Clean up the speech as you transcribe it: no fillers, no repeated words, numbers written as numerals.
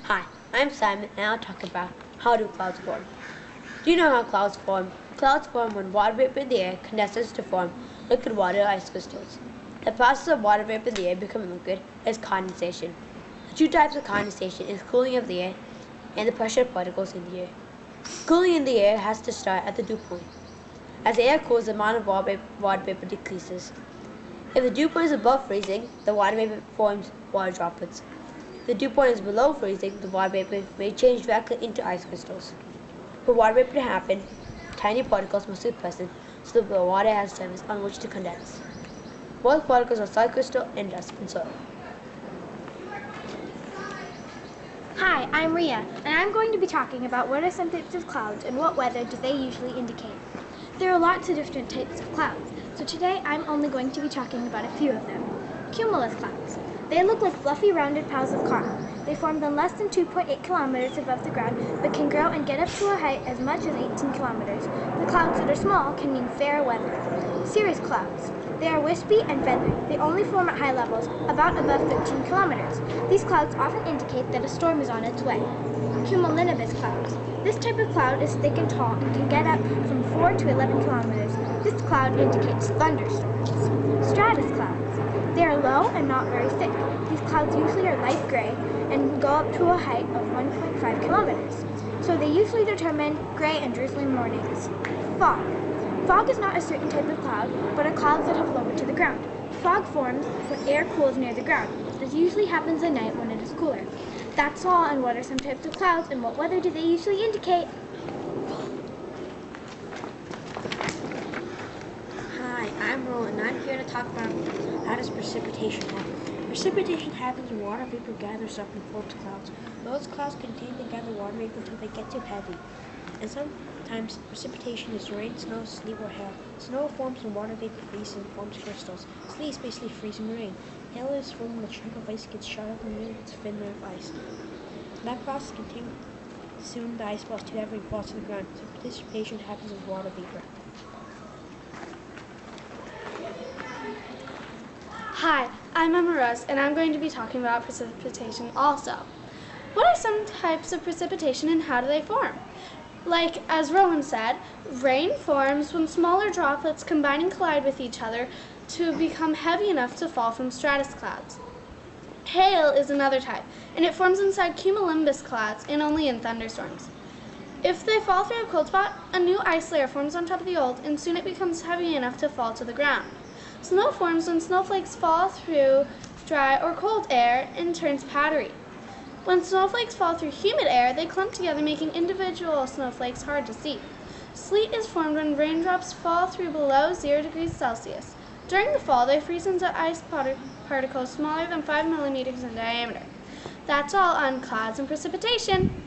Hi, I'm Simon and I'll talk about how do clouds form. Do you know how clouds form? Clouds form when water vapor in the air condenses to form liquid water ice crystals. The process of water vapor in the air becoming liquid is condensation. The two types of condensation is cooling of the air and the pressure of particles in the air. Cooling in the air has to start at the dew point. As the air cools, the amount of water vapor decreases. If the dew point is above freezing, the water vapor forms water droplets. If the dew point is below freezing, the water vapor may change directly into ice crystals. For water vapor to happen, tiny particles must be present so that the water has surface on which to condense. Both particles are salt crystal and dust and soil. Hi, I'm Ria, and I'm going to be talking about what are some types of clouds and what weather do they usually indicate. There are lots of different types of clouds, so today I'm only going to be talking about a few of them. Cumulus clouds. They look like fluffy rounded piles of cotton. They formed on less than 2.8 kilometers above the ground, but can grow and get up to a height as much as 18 kilometers. The clouds that are small can mean fair weather. Cirrus clouds. They are wispy and feathery. They only form at high levels, about above 13 kilometers. These clouds often indicate that a storm is on its way. Cumulonimbus clouds. This type of cloud is thick and tall and can get up from 4 to 11 kilometers. This cloud indicates thunderstorms. Stratus clouds. They are low and not very thick. These clouds usually are light gray and go up to a height of 1.5 kilometers. So they usually determine gray and drizzling mornings. Fog. Fog is not a certain type of cloud, but are clouds that have lowered to the ground. Fog forms when air cools near the ground. This usually happens at night when it is cooler. That's all on what are some types of clouds and what weather do they usually indicate. Hi, I'm Roland, and I'm here to talk about how does precipitation happen. Precipitation happens when water vapor gathers up and forms clouds. Those clouds continue to gather water vapor until they get too heavy. And sometimes precipitation is rain, snow, sleet, or hail. Snow forms when water vapor freezes and forms crystals. Sleet is basically freezing rain. Hail is formed when a chunk of ice gets shot up and gets thin layer of ice. That process continues. Soon the ice falls too heavy and falls to the ground. So precipitation happens with water vapor. Hi, I'm Emma Rose, and I'm going to be talking about precipitation also. What are some types of precipitation and how do they form? Like, as Rowan said, rain forms when smaller droplets combine and collide with each other to become heavy enough to fall from stratus clouds. Hail is another type, and it forms inside cumulonimbus clouds and only in thunderstorms. If they fall through a cold spot, a new ice layer forms on top of the old, and soon it becomes heavy enough to fall to the ground. Snow forms when snowflakes fall through dry or cold air and turns powdery. When snowflakes fall through humid air, they clump together, making individual snowflakes hard to see. Sleet is formed when raindrops fall through below 0 degrees Celsius. During the fall, they freeze into ice particles smaller than 5 millimeters in diameter. That's all on clouds and precipitation.